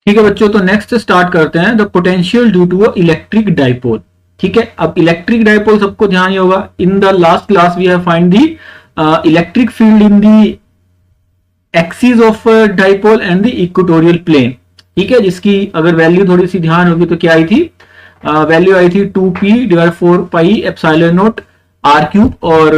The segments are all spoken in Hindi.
ठीक है बच्चों, तो नेक्स्ट स्टार्ट करते हैं the potential due to a electric dipole. ठीक है, अब इलेक्ट्रिक डाइपोल सबको ध्यान ही होगा, in the last class we have find the electric field in the axis of dipole and the equatorial plane. ठीक है, जिसकी अगर वैल्यू थोड़ी सी ध्यान होगी तो क्या आई थी, वैल्यू आई थी 2p/4πε0 r³ और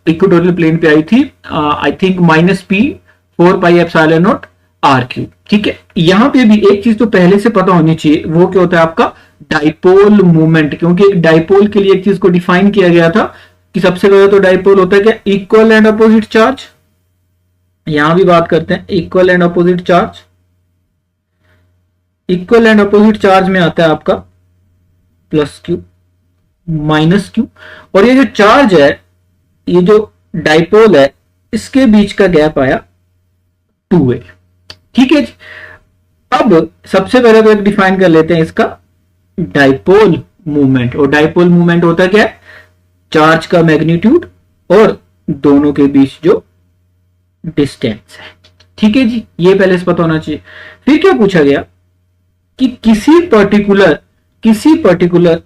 इक्वेटोरियल प्लेन पे आई थी आई थिंक -p/4πε0 r³। ठीक है, यहां पे भी एक चीज तो पहले से पता होनी चाहिए, वो क्या होता है आपका डाइपोल मूवमेंट, क्योंकि एक डाइपोल के लिए एक चीज को डिफाइन किया गया था कि सबसे पहले तो डाइपोल होता है क्या, इक्वल एंड अपोजिट चार्ज। यहां भी बात करते हैं equal and opposite charge. Equal and opposite charge में आता है आपका +q -q, और ये जो चार्ज है, ये जो डाइपोल है, इसके बीच का गैप आया 2a। ठीक है जी, अब सबसे पहले तो एक डिफाइन कर लेते हैं इसका डाइपोल मूवमेंट, और डाइपोल मूवमेंट होता है क्या, चार्ज का मैग्नीट्यूड और दोनों के बीच जो डिस्टेंस है। ठीक है जी, ये पहले से पता होना चाहिए। फिर क्या पूछा गया कि किसी पर्टिकुलर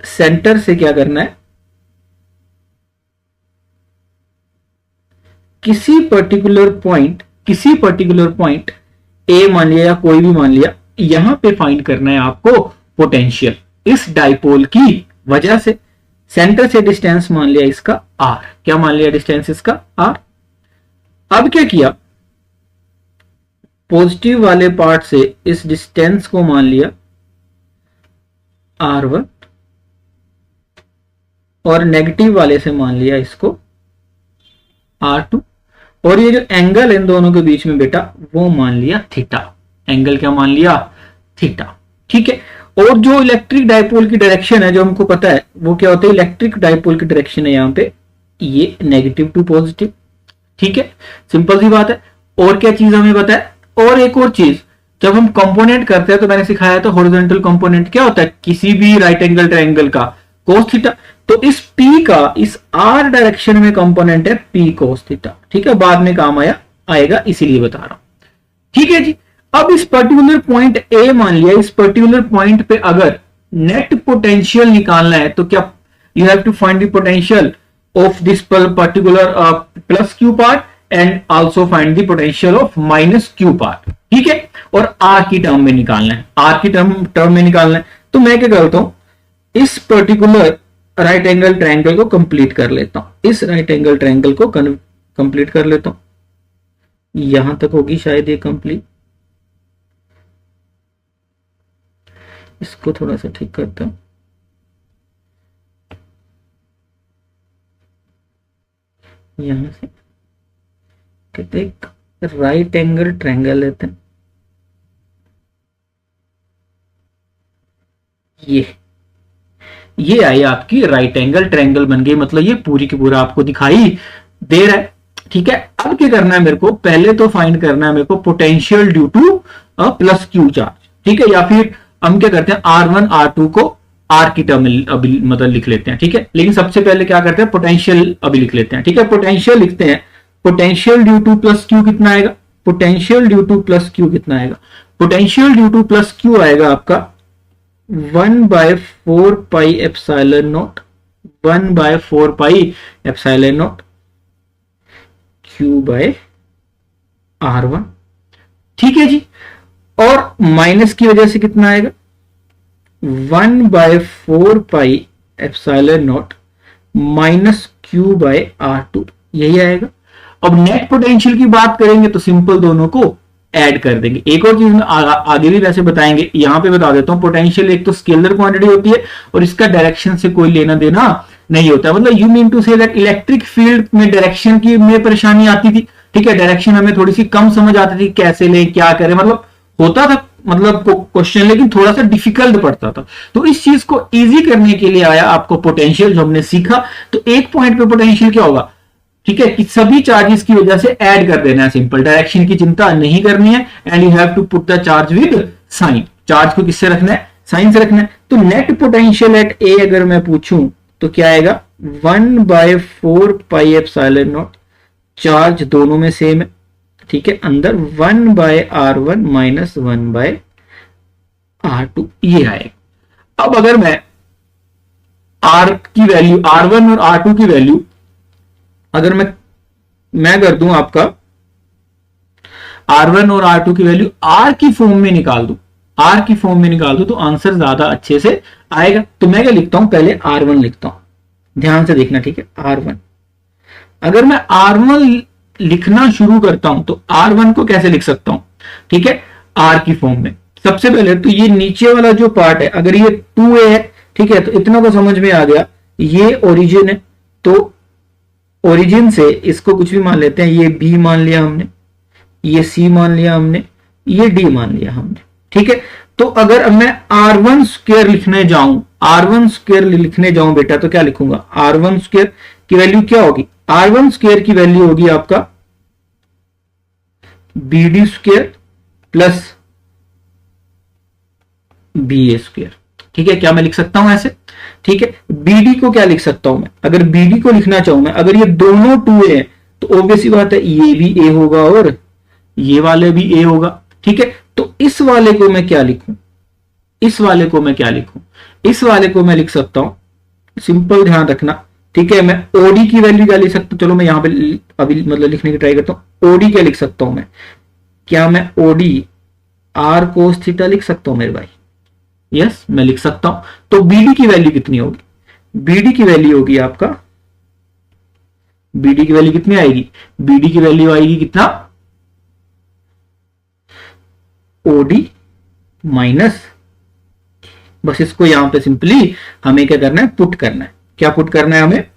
सेंटर से क्या करना है, किसी पर्टिकुलर पॉइंट ए मान लिया या कोई भी मान लिया, यहां पे फाइंड करना है आपको पोटेंशियल इस डाइपोल की वजह से। सेंटर से डिस्टेंस मान लिया इसका r, क्या मान लिया डिस्टेंस इसका r। अब क्या किया, पॉजिटिव वाले पार्ट से इस डिस्टेंस को मान लिया r1 और नेगेटिव वाले से मान लिया इसको r2, और ये जो एंगल इन दोनों के बीच में बेटा वो मान लिया थीटा। एंगल क्या मान लिया, थीटा। ठीक है, और जो इलेक्ट्रिक डाइपोल की डायरेक्शन है जो हमको पता है वो क्या होता है, इलेक्ट्रिक डाइपोल की डायरेक्शन है यहाँ पे ये नेगेटिव टू पॉजिटिव। ठीक है, सिंपल सी बात है। और क्या चीज हमें पता है, और एक और चीज, जब हम कंपोनेंट करते हैं तो मैंने सिखाया था हॉरिजॉन्टल कंपोनेंट क्या होता है, किसी भी राइट एंगल ट्रायंगल का cos थीटा। तो इस P का इस R डायरेक्शन में कंपोनेंट है P cos थीटा। ठीक है, बाद में काम आएगा इसीलिए बता रहा हूं। ठीक है जी, अब इस पर्टिकुलर पॉइंट A मान लिया, इस पर्टिकुलर पॉइंट पे अगर नेट पोटेंशियल निकालना है तो क्या, you have to find the potential of this particular +q part and also find the potential of -q part. ठीक है, और R की टर्म में निकालना है, R की टर्म में निकालना है। तो मैं क्या करता हूं, इस पर्टिकुलर राइट एंगल ट्रायंगल को कंप्लीट कर लेता हूं, इस राइट एंगल ट्रायंगल को कंप्लीट कर लेता हूं, यहां तक होगी शायद ये कंप्लीट। इसको थोड़ा सा ठीक करता हूं, यहां से कहते एक राइट एंगल ट्रायंगल लेते हैं, ये आई आपकी राइट एंगल ट्रायंगल बन गई, मतलब ये पूरी की पूरा आपको दिखाई दे रहा है। ठीक है, अब क्या करना है मेरे को, पहले तो फाइंड करना है मेरे को potential due to +q charge. ठीक है, या फिर हम क्या करते हैं R1 R2 को R की टर्म अभी मतलब लिख लेते हैं। ठीक है, लेकिन सबसे पहले क्या करते हैं, पोटेंशियल अभी लिख लेते हैं। ठीक है, पोटेंशियल लिखते हैं, पोटेंशियल ड्यू टू +q कितना आएगा, पोटेंशियल ड्यू टू +q कितना आएगा, पोटेंशियल ड्यू टू +q आएगा आपका 1/4πε0, 1/4πε0 q/r1। ठीक है जी, और माइनस की वजह से कितना आएगा, 1/4πε0 -q/r2, यही आएगा। अब नेट पोटेंशियल की बात करेंगे तो सिंपल दोनों को ऐड कर देंगे। एक और चीज में आगे भी वैसे बताएंगे, यहां पे बता देता हूं, पोटेंशियल एक तो स्केलर क्वांटिटी होती है और इसका डायरेक्शन से कोई लेना देना नहीं होता। मतलब you mean to say that electric field में डायरेक्शन की में परेशानी आती थी। ठीक है, डायरेक्शन हमें थोड़ी सी कम समझ आती थी, कैसे लें क्या करें, मतलब होता था मतलब क्वेश्चन, लेकिन थोड़ा सा डिफिकल्ट पड़ता था। तो इस चीज को इजी करने के लिए आया आपको पोटेंशियल, जो हमने सीखा। तो एक पॉइंट पे पोटेंशियल क्या होगा, ठीक है, कि सभी चार्जेस की वजह से ऐड कर देना है, सिंपल, डायरेक्शन की चिंता नहीं करनी है। And you have to put the charge with sign, charge को किससे रखना है, साइन से रखना है। तो नेट पोटेंशियल एट ए अगर मैं पूछूं तो क्या आएगा, 1/4πε0, चार्ज दोनों में सेम है। ठीक है, अंदर 1/r1 माइनस 1/r2 ये आएगा। अब अगर मैं r की वैल्यू, r1 और r2 की वैल्यू अगर मैं कर दूं आपका r1 और r2 की वैल्यू r की फॉर्म में निकाल दूं, r की फॉर्म में निकाल दूं तो आंसर ज्यादा अच्छे से आएगा। तो मैं क्या लिखता हूं, पहले r1 लिखता हूं, ध्यान से देखना, ठीक है। r1, अगर मैं r1 लिखना शुरू करता हूं तो r1 को कैसे लिख सकता हूं, ठीक है, r की फॉर्म में। सबसे पहले तो ये नीचे वाला जो पार्ट है, अगर ये 2a है, ठीक है, तो इतना तो समझ में आ गया, ये ओरिजिन है, तो ओरिजिन से इसको कुछ भी मान लेते हैं, ये b मान लिया हमने, ये c मान लिया हमने, ये d मान लिया हमने, ठीक है। तो अगर मैं r1 स्क्वायर लिखने जाऊं, r1 स्क्वायर लिखने जाऊं बेटा, तो क्या लिखूंगा, r1 स्क्वायर की वैल्यू क्या होगी, r1 स्क्वायर की वैल्यू होगी आपका bd square plus ba square, ठीक है। क्या मैं लिख सकता हूं ऐसे, ठीक है। bd को क्या लिख सकता हूं मैं, अगर bd को लिखना चाहूं मैं, अगर ये दोनों 2a है तो ऑब्वियसली बात है ये भी a होगा और ये वाले भी a होगा, ठीक है। तो इस वाले को मैं क्या लिखूं, इस वाले को मैं क्या लिखूं, इस वाले को मैं लिख सकता हूं, सिंपल ध्यान रखना, ठीक है। मैं ओडी की वैल्यू क्या लिख सकता हूं, चलो मैं यहां पे अभी मतलब लिखने की ट्राई करता हूं। ओडी क्या लिख सकता हूं मैं, क्या मैं ओडी r cos थीटा लिख सकता हूं मेरे भाई, यस मैं लिख सकता हूं। तो बीडी की वैल्यू कितनी होगी, बीडी की वैल्यू होगी आपका, बीडी की वैल्यू कितनी आएगी, बीडी की वैल्यू आएगी कितना, ओडी माइनस, बस इसको यहां पे सिंपली हमें क्या करना है, पुट करना है। क्या पुट करना है हमें,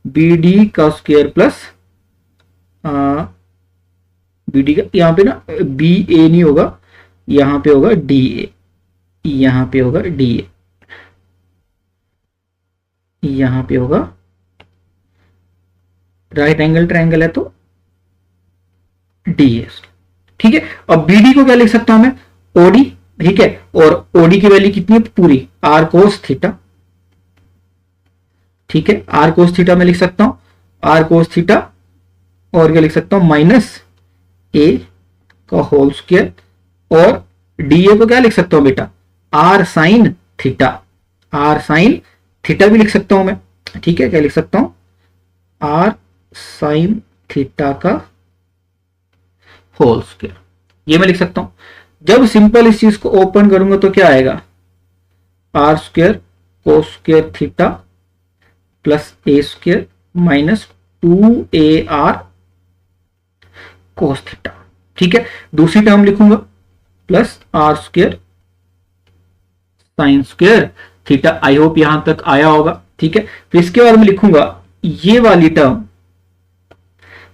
बीडी का स्क्वायर प्लस बीडी का, यहां पे ना बी ए नहीं होगा, यहां पे होगा डी ए, यहां पे होगा डी ए, यहां पे होगा राइट एंगल ट्रायंगल है तो डी ए, ठीक है। अब बीडी को क्या लिख सकता हूं मैं, ओडी, ठीक है, और ओडी की वैल्यू कितनी है पूरी, आर कोस थीटा, ठीक है, आर कोस थीटा में लिख सकता हूं, आर कोस थीटा, और क्या लिख सकता हूं, माइनस ए का होल स्क्वायर, और डीए को क्या लिख सकता हूं बेटा, r sine theta, r sine theta भी लिख सकता हूं मैं, ठीक है। क्या लिख सकता हूं, आर साइन थीटा का होल स्क्वायर, ये मैं लिख सकता हूं। जब सिंपल इस चीज को ओपन करूंगा तो क्या आएगा, r square cos square theta plus a square minus 2ar cos theta, ठीक है। दूसरी टर्म लिखूंगा plus r square sine square theta, I hope यहां तक आया होगा, ठीक है। फिर इसके बाद में लिखूंगा ये वाली टर्म,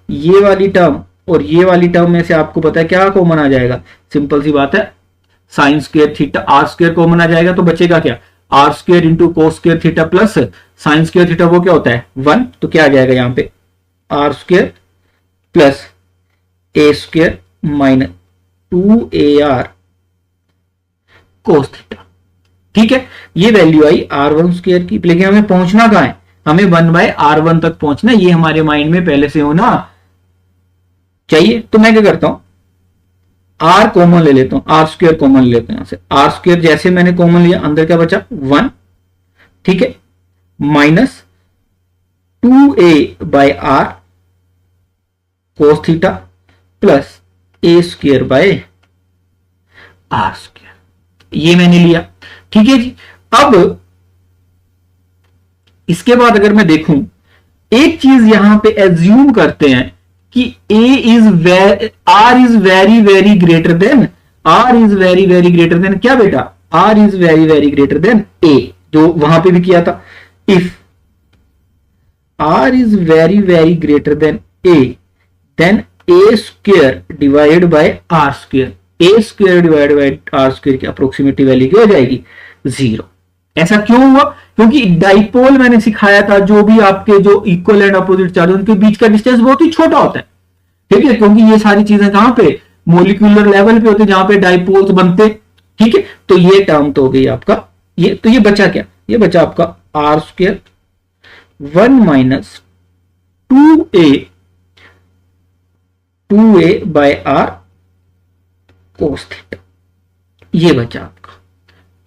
ये वाली टर्म और ये वाली टर्म में से आपको पता है क्या कॉमन आ जाएगा, सिंपल सी बात है, sine square theta, R square common आ जाएगा, तो बचेगा क्या, R square into cos square theta plus sine square theta, वो क्या होता है 1, तो क्या आ जाएगा यहां पे, r square plus a square minus 2ar cos theta, ठीक है। ये वैल्यू आई r1 स्क्वायर की, लेकिन हमें पहुंचना कहां है, हमें 1/r1 तक पहुंचना, ये हमारे माइंड में पहले से होना चाहिए। तो मैं क्या करता हूं, r कॉमन ले लेता हूं, आर स्क्वायर कॉमन ले लेते हैं यहां से, आर स्क्वायर जैसे मैंने कॉमन लिया, अंदर क्या बचा 1, ठीक है, minus 2a/r cos theta plus a square by are square, ये मैंने लिया, ठीक है जी। अब इसके बाद अगर मैं देखूं, एक चीज यहां पे एज्यूम करते हैं कि R is very very greater than, R is very very greater than क्या बेटा, R is very very greater than A, जो वहां पे भी किया था। If R is very very greater than A, then A square divide by are square, A square divide by are square की अप्रोक्सीमेटली वैल्यू क्या हो जाएगी 0। ऐसा क्यों हुआ, क्योंकि डाइपोल मैंने सिखाया था, जो भी आपके जो इक्वल एंड अपोजिट चार्ज उनके बीच का डिस्टेंस बहुत ही छोटा होता है, ठीक है, क्योंकि ये सारी चीजें कहां पे मोलिकुलर लेवल पे होते हैं, जहां पे डाइपोल्स बनते, ठीक है। तो ये टर्म तो हो गई आपका, ये तो ये बचा क्या, ये बचा आपका r square 1 minus 2a 2a/r cos theta, ये बचा आपका।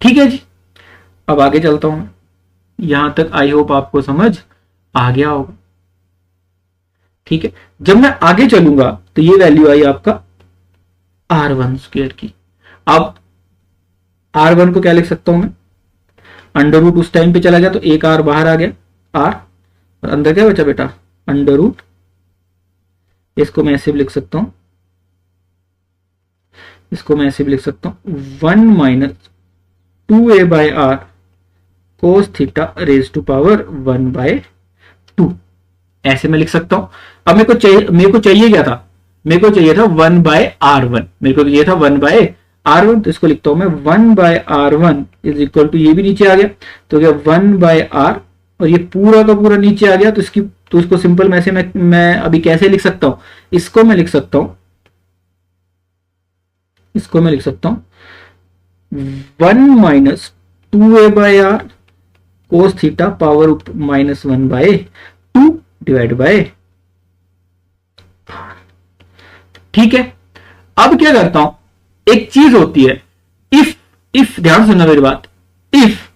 ठीक है जी, अब आगे चलता हूं। यहां तक आई होप आपको समझ आ गया होगा। ठीक है, जब मैं आगे चलूंगा तो ये वैल्यू आई आपका r1² की। अब r1 को क्या लिख सकता हूं मैं, अंडर रूट उस टाइम पे चला गया तो एक r बाहर आ गया, r और अंदर क्या बचा बेटा, अंडर रूट। इसको मैं ऐसे भी लिख सकता हूं, इसको मैं ऐसे भी लिख सकता हूं 1 minus 2a/r cos theta raise to power 1/2, ऐसे मैं लिख सकता हूं। अब मेरे को चाहिए क्या था, मेरे को चाहिए था 1/r1, मेरे को ये था 1/r1, तो इसको लिखता हूं मैं 1/r1 इज इक्वल टू, ये भी नीचे आ गया तो क्या 1/r, और ये पूरा का पूरा नीचे आ गया, तो इसको सिंपल में से मैं अभी कैसे लिख सकता हूं, इसको मैं लिख सकता हूं 1 minus 2a/r cos theta power -1/2 divide by. ठीक है, अब क्या करता हूं, एक चीज होती है इफ ध्यान सुनना मेरी बात, if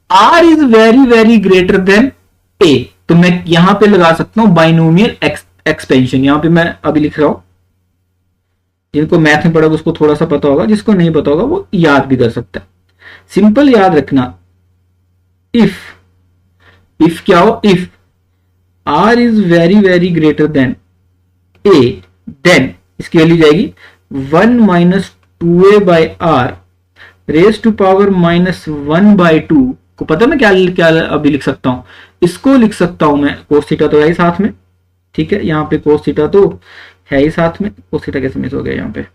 r is very very greater than a, तो मैं यहां पे लगा सकता हूं बाइनोमियल एक्सपेंशन। यहां पे मैं अभी लिख रहा हूं, जिनको मैथ में पढ़ा उसको थोड़ा सा पता होगा, जिसको नहीं पता होगा वो याद भी कर सकता है। सिंपल याद रखना, इफ क्या हो, if r is very very greater than a, then इसकी वैल्यू जाएगी 1 minus 2a/r raise to power -1/2 को। पता मैं क्या क्या अभी लिख सकता हूं, इसको लिख सकता हूं मैं, cos थीटा तो है ही साथ में। ठीक है, यहां पे cos थीटा तो है ही साथ में, cos थीटा कैसे मिस हो गया यहाँ पे,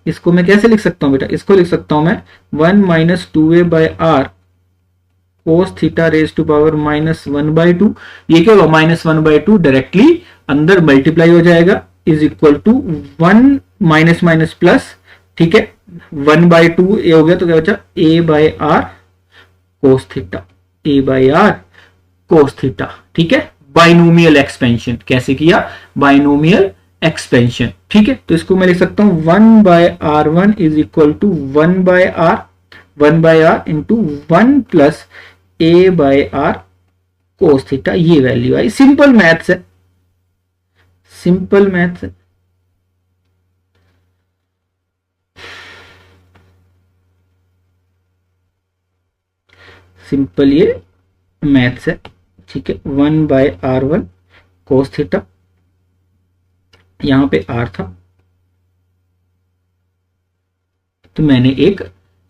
इसको मैं कैसे लिख सकता हूं बेटा, इसको लिख सकता हूं मैं 1 minus 2a/r cos theta raise to power -1/2। ये क्या होगा, -1/2 डायरेक्टली अंदर मल्टीप्लाई हो जाएगा, is equal to 1 minus minus plus. ठीक है, 1/2 ए हो गया तो क्या बचा a/r cos theta, a/r cos theta. ठीक है, बाइनोमियल एक्सपेंशन कैसे किया, बाइनोमियल एक्सपेंशन। ठीक है, तो इसको मैं लिख सकता हूं 1/r1 is equal to 1/r into 1 plus a/r cos theta, ये वैल्यू आई। सिंपल मैथ्स है, सिंपल मैथ्स है। सिंपल ये मैथ्स है। ठीक है, 1/r1 cos थीटा, यहां पे r था तो मैंने एक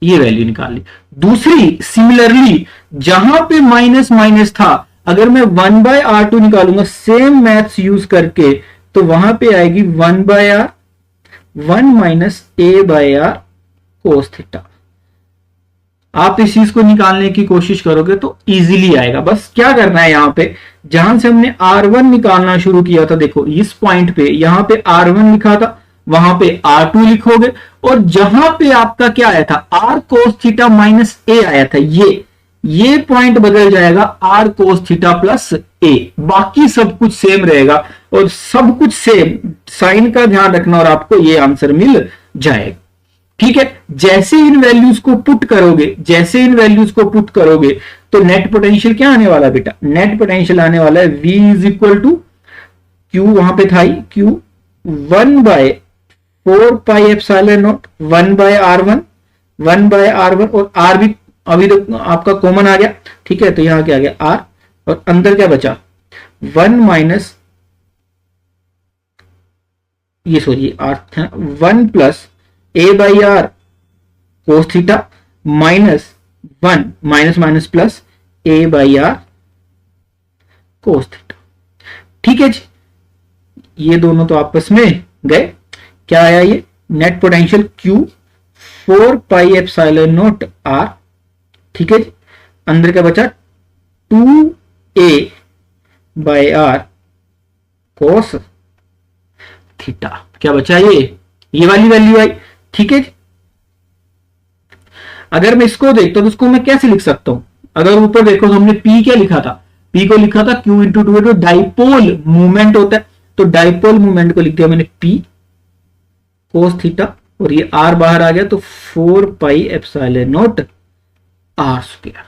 ये वैल्यू निकाल ली। दूसरी सिमिलरली जहां पे माइनस माइनस था, अगर मैं 1/r2 निकालूंगा सेम मैथ्स यूज करके, तो वहां पे आएगी 1/r 1 minus a/r cos theta. आप इस चीज को निकालने की कोशिश करोगे तो इजीली आएगा। बस क्या करना है, यहां पे जहां से हमने r1 निकालना शुरू किया था, देखो इस पॉइंट पे यहां पे r1 लिखा था, वहां पे r2 लिखोगे, और जहां पे आपका क्या आया था r cos theta minus a आया था, ये पॉइंट बदल जाएगा r cos theta plus a, बाकी सब कुछ सेम रहेगा और सब कुछ सेम, साइन का ध्यान रखना और आपको ये आंसर मिल जाएगा। ठीक है, जैसे इन वैल्यूज को पुट करोगे तो नेट पोटेंशियल क्या आने वाला बेटा, नेट पोटेंशियल आने वाला है v is equal to q, वहां पे था ही q 1/4 pi epsilon naught 1/r1 और r भी अभी तो आपका कॉमन आ गया। ठीक है, तो यहां क्या आ गया r, और अंदर क्या बचा 1 माइनस ये सॉरी r था 1 plus a/r cos theta minus 1 minus minus plus a/r cos theta. ठीक है जी, ये दोनों तो आपस में गए, क्या आया ये net potential q 4 pi epsilon not r। ठीक है जी, अंदर क्या बचा 2a/r cos थीटा, क्या बचा ये वाली वैल्यू आई। ठीक है जी, अगर मैं इसको देखता हूं तो इसको मैं कैसे लिख सकता हूं, अगर ऊपर देखो तो हमने P क्या लिखा था, P को लिखा था Q इंटू 2 डाइपोल मूवमेंट होता है, तो डाइपोल मोमेंट को लिख दिया मैंने P कोस थीटा, और ये R बाहर आ गया तो 4 pi epsilon not R square.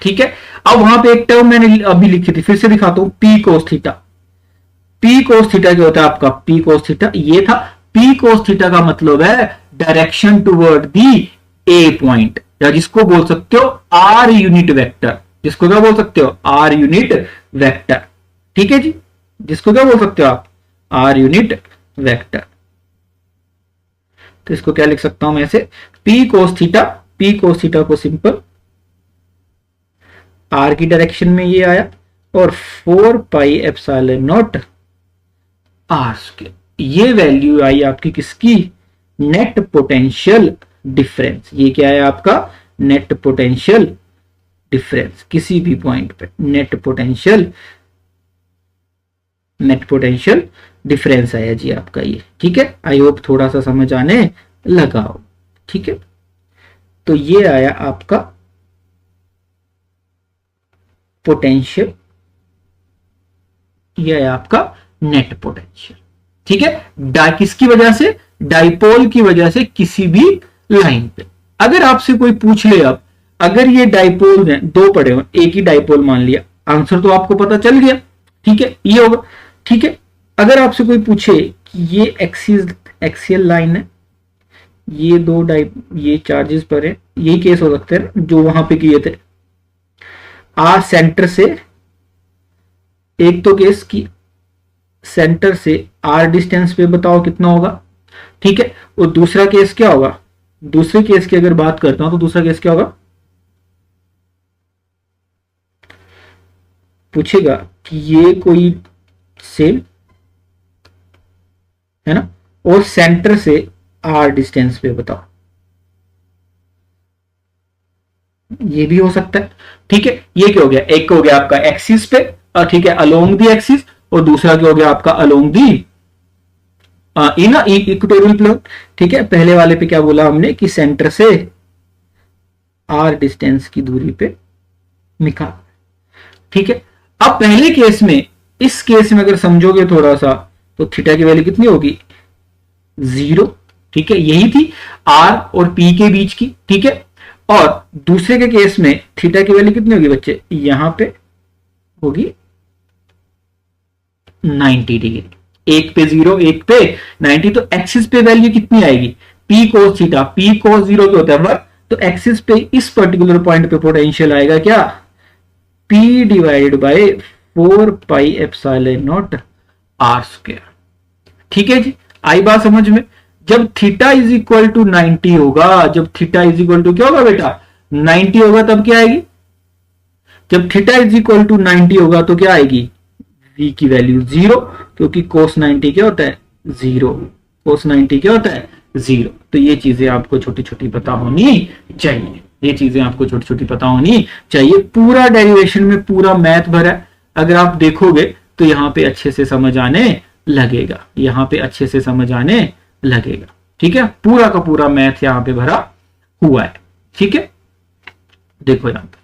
ठीक है, अब वहां पे एक टर्म मैंने अभी लिखी थी, फिर से दिखाता हूं, P cos theta. P cos theta क्या होता है आपका? P कोस थीटा ये था। P कोस थीटा का मतलब है direction toward the A point, या जिसको बोल सकते हो R यूनिट वेक्टर। जिसको क्या बोल सकते हो? R unit vector. ठीक है जी, जिसको क्या बोल सकते हो आप? R unit vector. तो इसको क्या लिख सकता हूं मैं ऐसे, P cos theta, P cos theta को सिंपल R की डायरेक्शन में ये आया, और 4 pi epsilon not R square. ये वैल्यू आई आपकी किसकी? Net potential difference. ये क्या है आपका? नेट पोटेंशियल डिफरेंस, किसी भी पॉइंट पे नेट पोटेंशियल डिफरेंस आया जी आपका ये। ठीक है, आई होप थोड़ा सा समझ आने लगा हो। ठीक है, तो ये आया आपका पोटेंशियल, ये आया आपका नेट पोटेंशियल। ठीक है, किसकी वजह से? डाइपोल की वजह से किसी भी लाइन पे। अगर आपसे कोई पूछ ले, अब अगर ये डाइपोल है, दो पड़े हो, एक ही डाइपोल मान लिया, आंसर तो आपको पता चल गया। ठीक है, ये होगा। ठीक है, अगर आपसे कोई पूछे कि ये एक्सियल लाइन है, ये दो ये चार्जेस पर है, यही केस हो सकते हैं जो वहां पे किए थे। सेंटर से, एक तो केस की सेंटर से R डिस्टेंस पे बताओ कितना होगा। ठीक है, और दूसरा केस क्या होगा? दूसरे केस की अगर बात करता हूं तो दूसरा केस क्या होगा? पूछेगा कि ये कोई सेम है ना, और सेंटर से R डिस्टेंस पे बताओ, ये भी हो सकता है। ठीक है, ये क्या हो गया? एक हो गया आपका एक्सिस पे, ठीक है, अलोंग दी एक्सिस, और दूसरा क्या हो गया आपका? Along the in equatorial plane. ठीक है, पहले वाले पे क्या बोला हमने कि सेंटर से R डिस्टेंस की दूरी पे निकाल। ठीक है, अब पहले केस में, इस केस में अगर समझोगे थोड़ा सा, तो थीटा की वैल्यू कितनी होगी? 0। ठीक है, यही थी R और P के बीच की। ठीक है, और दूसरे के केस में थीटा की वैल्यू कितनी होगी बच्चे? यहां पे होगी 90 डिग्री। एक पे 0, एक पे 90, तो एक्सिस पे वैल्यू कितनी आएगी? P cos theta. P cos 0 क्या होता है? तो एक्सिस पे इस पर्टिकुलर पॉइंट पे पोटेंशियल आएगा क्या? P divided by 4 pi epsilon not R square. ठीक है जी, आई बात समझ में? जब थीटा इज इक्वल टू 90 होगा, जब थीटा इज इक्वल टू क्या होगा बेटा? 90 होगा, तब क्या आएगी? जब थीटा इज इक्वल टू 90 होगा तो क्या आएगी? V की वैल्यू 0, क्योंकि cos 90 क्या होता है? 0। cos 90 क्या होता है? 0। तो ये चीजें आपको छोटी छोटी पता होनी चाहिए, ये चीजें आपको छोटी छोटी पता होनी चाहिए। पूरा डेरिवेशन में पूरा मैथ भरा है, अगर आप देखोगे तो यहां पे अच्छे से समझ आने लगेगा, यहां पे अच्छे से समझ आने लगेगा। ठीक है, पूरा का पूरा मैथ यहां पे भरा हुआ है। ठीक है, देखो यहां पे,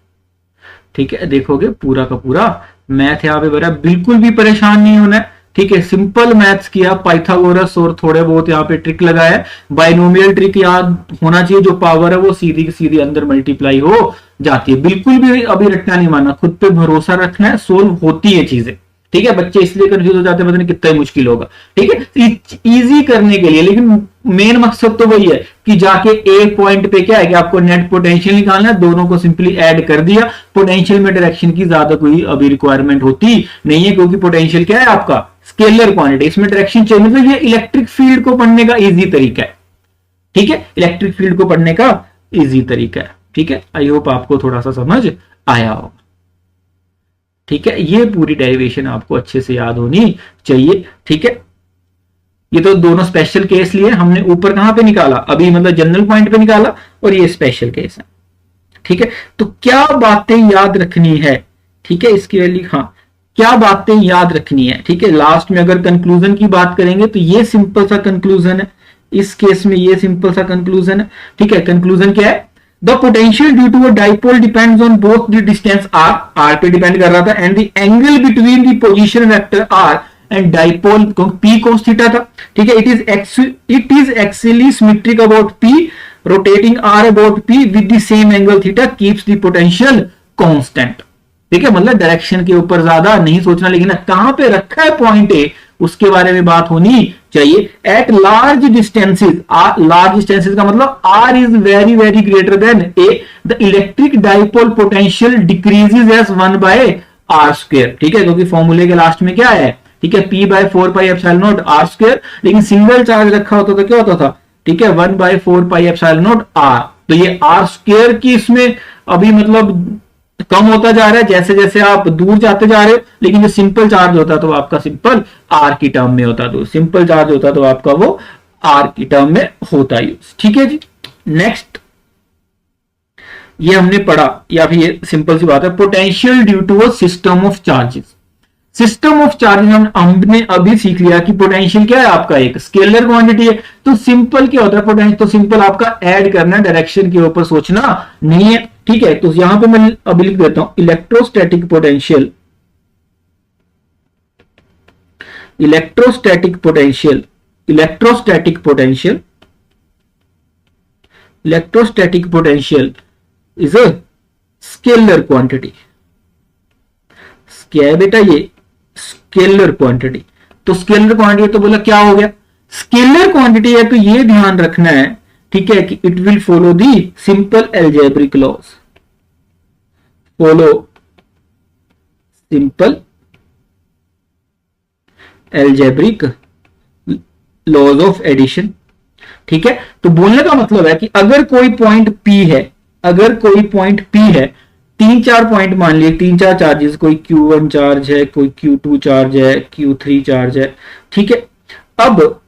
ठीक है, देखोगे पूरा का पूरा मैथ यहां पे भरा, बिल्कुल भी परेशान नहीं होना है। ठीक है, सिंपल मैथ्स किया, पाइथागोरस और थोड़े बहुत यहाँ पे ट्रिक लगाया, बाइनोमियल ट्रिक याद होना चाहिए, जो पावर है वो सीधी की सीधी अंदर मल्टीप्लाई हो जाती है। बिल्कुल भी अभी रटना नहीं मानना, खुद पे भरोसा रखना है, सोल्व होती है चीजें। ठीक है, बच्चे इसलिए कंफ्यूज हो जाते हैं, पता नहीं कितना मुश्किल होगा। ठीक है, इजी करने के लिए, लेकिन मेन मकसद तो वही है कि जाके ए पॉइंट पे क्या है कि आपको नेट पोटेंशियल निकालना है, दोनों को सिंपली ऐड कर दिया। पोटेंशियल में डायरेक्शन की ज्यादा कोई अभी रिक्वायरमेंट होती नहीं है, क्योंकि पोटेंशियल क्या है आपका? स्केलर क्वांटिटी, इसमें डायरेक्शन चाहिए। मतलब ये इलेक्ट्रिक फील्ड को पढ़ने का इजी तरीका है। ठीक है, इलेक्ट्रिक फील्ड को पढ़ने का इजी तरीका है। ठीक है, आई होप आपको थोड़ा सा समझ आया होगा। ठीक है, ये पूरी डेरिवेशन आपको अच्छे से याद होनी चाहिए। ठीक है, ये तो दोनों स्पेशल केस लिए हमने, ऊपर कहां पे निकाला अभी, मतलब जनरल पॉइंट पे निकाला, और ये स्पेशल केस है। ठीक है, तो क्या बातें याद रखनी है? ठीक है, इसकी वैल्यू, हाँ, क्या बातें याद रखनी है? ठीक है, लास्ट में अगर कंक्लूजन की बात करेंगे तो ये सिंपल सा कंक्लूजन है, इस केस में ये सिंपल सा कंक्लूजन है। ठीक है, कंक्लूजन क्या है? The potential due to a dipole depends on both the distance r, r पे डिपेंड कर रहा था, and the angle between the position vector r and dipole P cos theta था, ठीक है। It is axially symmetric about P, rotating R about P with the same angle theta, keeps the potential constant, ठीक है। मतलब डायरेक्शन के ऊपर ज्यादा नहीं सोचना, लेकिन कहां पे रखा है पॉइंट ए उसके बारे में बात होनी चाहिए। At large distances, large distances का मतलब r is very very greater than a, the electric dipole potential decreases as 1/r², ठीक है, क्योंकि फॉर्मूले के लास्ट में क्या है, ठीक है, P/4πε0 r², लेकिन सिंगल चार्ज रखा होता तो क्या होता था, ठीक है, 1/4πε0 r। तो ये r² की इसमें अभी मतलब कम होता जा रहा है जैसे जैसे आप दूर जाते जा रहे हो, लेकिन जो सिंपल चार्ज होता तो आपका सिंपल आर की टर्म में होता, तो सिंपल चार्ज होता तो आपका वो आर की टर्म में होता यूज, ठीक है जी। नेक्स्ट ये हमने पढ़ा, या फिर ये सिंपल सी बात है, potential due to a system of charges. System of charges हमने अभी सीख लिया कि पोटेंशियल क्या है आपका, एक स्केलर क्वांटिटी है। तो सिंपल क्या होता है पोटेंशियल, तो सिंपल आपका ऐड करना, डायरेक्शन के ऊपर सोचना नहीं है, ठीक है। तो यहां पे मैं अभी लिख देता हूं electrostatic potential, electrostatic potential, electrostatic potential, electrostatic potential is a scalar quantity. क्या है बेटा ये, स्केलर क्वांटिटी। तो स्केलर क्वांटिटी तो बोला क्या हो गया, स्केलर क्वांटिटी है, तो ये ध्यान रखना है, ठीक है, कि it will follow the simple algebraic laws, follow simple algebraic laws of addition, ठीक है। तो बोलने का मतलब है कि अगर कोई पॉइंट P है, अगर कोई पॉइंट P है, 3-4 पॉइंट मान लिए, 3-4 चार्जेस, कोई Q1 चार्ज है, कोई Q2 चार्ज है, Q3 चार्ज है, ठीक है। अब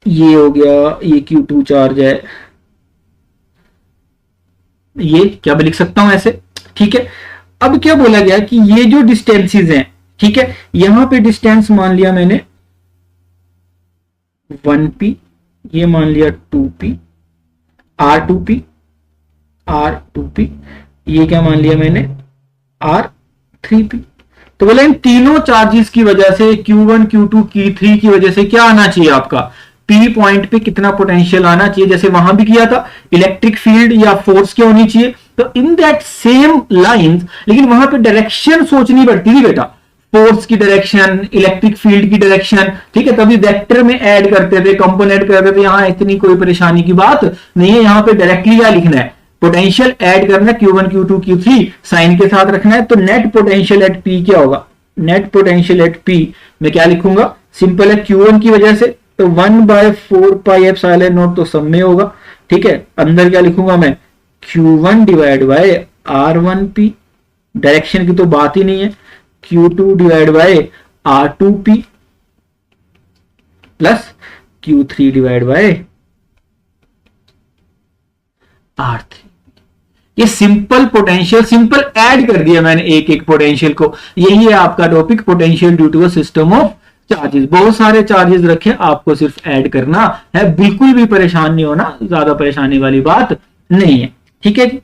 ये हो गया, ये Q2 चार्ज है, ये क्या मैं लिख सकता हूं ऐसे, ठीक है। अब क्या बोला गया कि ये जो डिस्टेंसेस हैं, ठीक है, यहां पे डिस्टेंस मान लिया मैंने 1p, ये मान लिया 2p, r2p, r2p, ये क्या मान लिया मैंने r3p। तो बोले इन तीनों चार्जेस की वजह से Q1, Q2, Q3 की वजह से क्या आना चाहिए आपका, P पॉइंट पे कितना पोटेंशियल आना चाहिए, जैसे वहां भी किया था, इलेक्ट्रिक फील्ड या फोर्स क्या होनी चाहिए। तो इन दैट सेम लाइंस, लेकिन वहां पे डायरेक्शन सोचनी पड़ती थी बेटा, फोर्स की डायरेक्शन, इलेक्ट्रिक फील्ड की डायरेक्शन, ठीक है, तभी वेक्टर में ऐड करते थे, कंपोनेंट करते थे। यहां इतनी कोई परेशानी की बात नहीं है, यहां पे डायरेक्टली क्या लिखना है, पोटेंशियल ऐड करना, Q1, Q2, Q3 साइन के साथ रखना है। तो नेट पोटेंशियल एट P क्या होगा, नेट पोटेंशियल एट P मैं क्या लिखूंगा, सिंपल है, Q1 की वजह से तो 1/4πε0 तो सब में होगा, ठीक है। अंदर क्या लिखूंगा मैं, Q1 divide by R1P, direction की तो बात ही नहीं है, Q2 divide by R2P plus Q3 divide by R3। ये सिंपल पोटेंशियल, सिंपल ऐड कर दिया मैंने एक एक पोटेंशियल को। यही है आपका topic, potential due to a system of charges. बहुत सारे चार्जेस रखे, आपको सिर्फ ऐड करना है, बिल्कुल भी परेशान नहीं होना, ज्यादा परेशानी वाली बात नहीं है, ठीक है जी।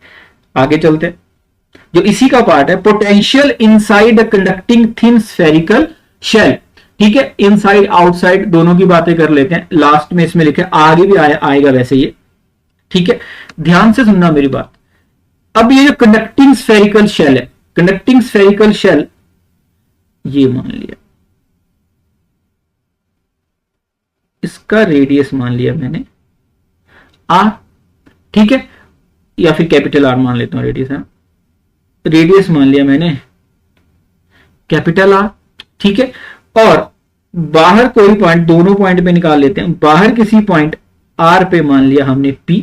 आगे चलते हैं, जो इसी का पार्ट है, potential inside conducting thin spherical shell, ठीक है। इनसाइड आउटसाइड दोनों की बातें कर लेते हैं, लास्ट में इसमें लिखे, आगे भी आएगा वैसे ये, ठीक है। ध्यान से सुनना मेरी बात। अब ये जो कंडक्टिंग स्फेरिकल शेल है, कंडक्टिंग स्फेरिकल शेल, ये मान लिया, इसका रेडियस मान लिया मैंने R, ठीक है, या फिर कैपिटल R मान लेता हूं, रेडियस है, रेडियस मान लिया मैंने कैपिटल R, ठीक है। और बाहर कोई पॉइंट, दोनों पॉइंट पे निकाल लेते हैं, बाहर किसी पॉइंट R पे मान लिया हमने P,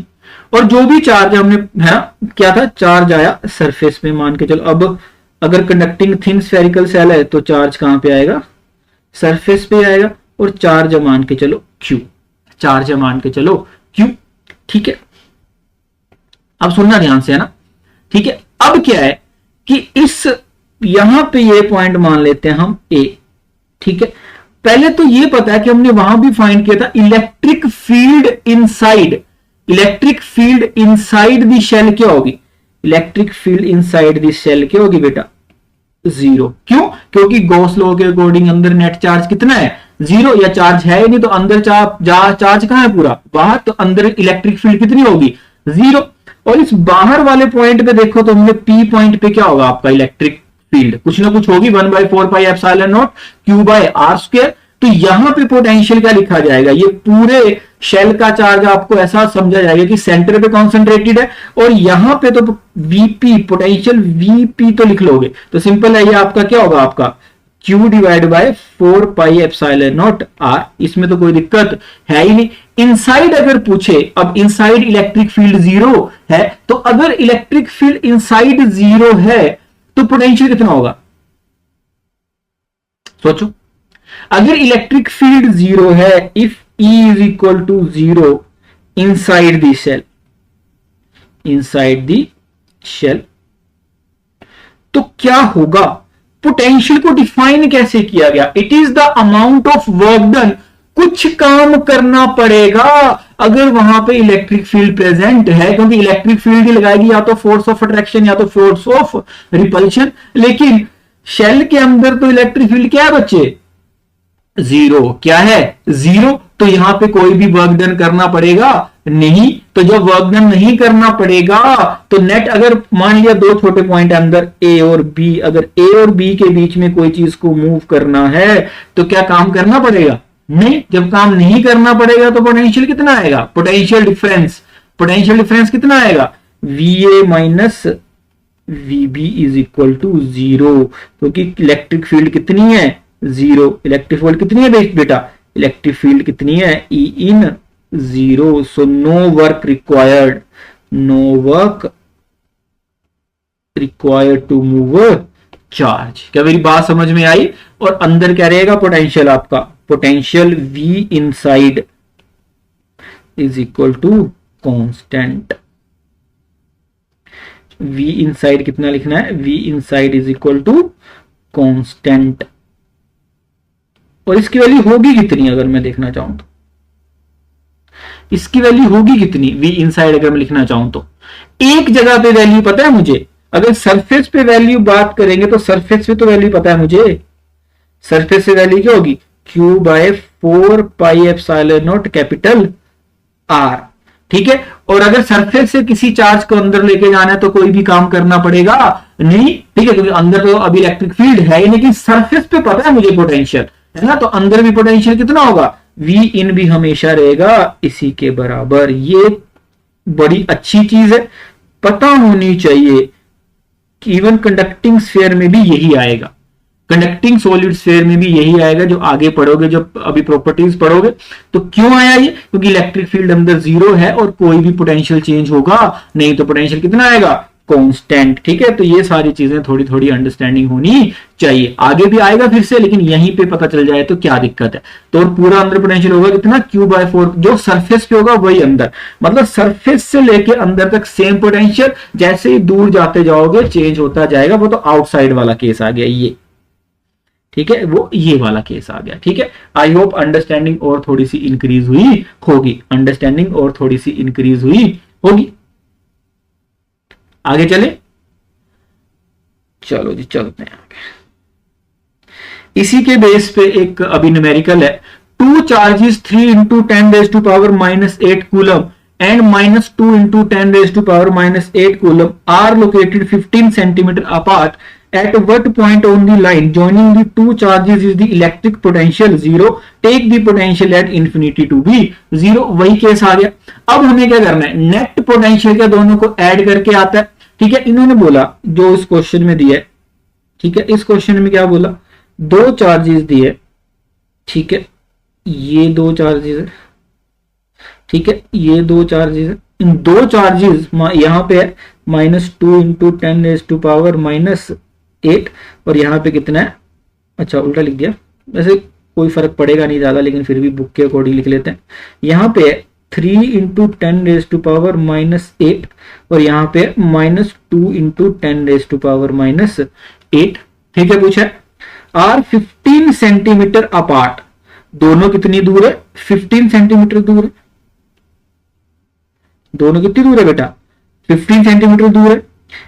और जो भी चार्ज हमने, है ना, क्या था, चार्ज आया सरफेस पे मान के चलो। अब अगर कंडक्टिंग थिन स्फेरिकल सेल है तो चार्ज कहां पे आएगा, सरफेस पे आएगा, और चार्ज मान के चलो Q, चार्ज मान के चलो Q, ठीक है। अब सुनना ध्यान से, है ना, ठीक है। अब क्या है कि इस यहां पे ये पॉइंट मान लेते हैं हम A, ठीक है। पहले तो ये पता है कि हमने वहां भी फाइंड किया था electric field inside, electric field inside the shell क्या होगी, electric field inside the shell क्या होगी बेटा, जीरो। क्यों? क्योंकि गॉस लॉ के अकॉर्डिंग अंदर नेट चार्ज कितना है? जीरो, या चार्ज है ही नहीं तो अंदर चार्ज कहां है? पूरा बाहर। तो अंदर इलेक्ट्रिक फील्ड कितनी होगी? जीरो। और इस बाहर वाले पॉइंट पे देखो तो हमने पी पॉइंट पे क्या होगा आपका इलेक्ट्रिक फील्ड? कुछ ना कुछ होगी, 1/4πε0 Q/r²। तो यहां पे पोटेंशियल क्या लिखा जाएगा? ये पूरे शेल का चार्ज आपको ऐसा समझा जाएगा कि सेंटर पे कॉन्सेंट्रेटेड है, और यहां पे तो वीपी, पोटेंशियल वीपी तो लिख लोगे। तो सिंपल है, ये आपका क्या होगा? आपका Q/4πε0r। इसमें तो कोई दिक्कत है ही नहीं। इनसाइड अगर पूछे, अब इनसाइड इलेक्ट्रिक फील्ड जीरो है, तो अगर इलेक्ट्रिक फील्ड इनसाइड जीरो है तो पोटेंशियल कितना होगा? सोचो, अगर इलेक्ट्रिक फील्ड जीरो है, if E is equal to zero inside the shell, inside the shell, तो क्या होगा? पोटेंशियल को डिफाइन कैसे किया गया? It is the amount of work done. कुछ काम करना पड़ेगा अगर वहां पे इलेक्ट्रिक फील्ड प्रेजेंट है, क्योंकि इलेक्ट्रिक फील्ड ही लगाएगी या तो फोर्स ऑफ अट्रैक्शन या तो फोर्स ऑफ रिपल्शन। लेकिन शेल के अंदर तो इलेक्ट्रिक फील्ड क्या है बच्चे? जीरो। क्या है? जीरो। तो यहां पे कोई भी वर्क डन करना पड़ेगा नहीं। तो जब वर्क डन नहीं करना पड़ेगा तो नेट, अगर मान लिया दो छोटे पॉइंट अंदर ए और बी, अगर ए और बी के बीच में कोई चीज को मूव करना है तो क्या काम करना पड़ेगा? नहीं। जब काम नहीं करना पड़ेगा तो पोटेंशियल कितना आएगा? पोटेंशियल डिफरेंस, पोटेंशियल डिफरेंस कितना आएगा? VA minus VB is equal to zero. क्योंकि इलेक्ट्रिक फील्ड कितनी है? जीरो। इलेक्ट्रिक फील्ड कितनी है बेटा? इलेक्ट्रिक फील्ड कितनी है? E in zero. So no work required, no work required to move charge. क्या मेरी बात समझ में आई? और अंदर क्या रहेगा पोटेंशियल आपका? Potential V inside is equal to constant. V inside कितना लिखना है? V inside is equal to constant. और इसकी वैल्यू होगी कितनी अगर मैं देखना चाहूं तो? इसकी वैल्यू होगी कितनी V इनसाइड अगर मैं लिखना चाहूं तो? एक जगह पे वैल्यू पता है मुझे। अगर सरफेस पे वैल्यू बात करेंगे तो सरफेस पे तो वैल्यू पता है मुझे। सरफेस पे वैल्यू क्या होगी? Q/4πε0 capital R। ठीक है। और अगर सरफेस से किसी चार्ज को अंदर लेके जाना है तो कोई भी काम करना पड़ेगा नहीं। ठीक है, क्योंकि अंदर तो अभी इलेक्ट्रिक फील्ड है ही, लेकिन सरफेस पे पता है मुझे पोटेंशियल है ना, तो अंदर भी पोटेंशियल कितना होगा? V इन भी हमेशा रहेगा इसी के बराबर। ये बड़ी अच्छी चीज है, पता होनी चाहिए कि इवन कंडक्टिंग स्फीयर में भी यही आएगा, कंडक्टिंग सॉलिड स्फीयर में भी यही आएगा। जो आगे पढ़ोगे, जब अभी प्रॉपर्टीज पढ़ोगे, तो क्यों आया ये? क्योंकि इलेक्ट्रिक फील्ड अंदर जीरो है और कोई भी पोटेंशियल चेंज होगा नहीं, तो पोटेंशियल कितना आएगा? कांस्टेंट। ठीक है, तो ये सारी चीजें थोड़ी थोड़ी अंडरस्टैंडिंग होनी चाहिए। आगे भी आएगा फिर से, लेकिन यहीं पे पता चल जाए तो क्या दिक्कत है। तो पूरा अंदर पोटेंशियल होगा कितना? Q/4। जो सरफेस पे होगा वही अंदर, मतलब सरफेस से लेके अंदर तक सेम पोटेंशियल। जैसे ही दूर जाते जाओगे चेंज होता जाएगा। वो तो आउटसाइड वाला केस आ गया ये। ठीक है, वो ये वाला केस आ गया। ठीक है, आई होप अंडरस्टैंडिंग और थोड़ी सी इंक्रीज हुई होगी, अंडरस्टैंडिंग और थोड़ी सी इंक्रीज हुई होगी। आगे चले, चलो जी चलते हैं आगे। इसी के बेस पे एक अभी न्यूमेरिकल है। 2 charges 3 into 10⁻⁸ coulomb and -2 into 10⁻⁸ coulomb are located 15 centimeter apart. At what point on the line joining the two charges is the electric potential 0? Take the potential at infinity to be 0. वही केस आ गया। अब हमें क्या करना है? नेट पोटेंशियल का दोनों को ऐड करके आता है। ठीक है, इन्होंने बोला जो इस क्वेश्चन में दिया है। ठीक है, इस क्वेश्चन में क्या बोला? 2 चार्जेस दिए। ठीक है, ये 2 चार्जेस है। ठीक है, ये 2 चार्जेस है। इन 2 चार्जेस यहां पे है -2 into 10⁻⁻8 और यहाँ पे कितना है? अच्छा उल्टा लिख दिया, वैसे कोई फर्क पड़ेगा नहीं ज्यादा, लेकिन फिर भी बुक के अकॉर्डिंग लिख लेते हैं। यहाँ पे 3 into 10⁻⁸ और यहाँ पे -2 into 10⁻⁸। ठीक है, पूछा आर 15 सेंटीमीटर अपार्ट। दोनों कितनी दूर है? 15 सेंटीमीटर दूर है। दोनों कितनी दूर है बेटा? 15 सेंटीमीटर दूर है।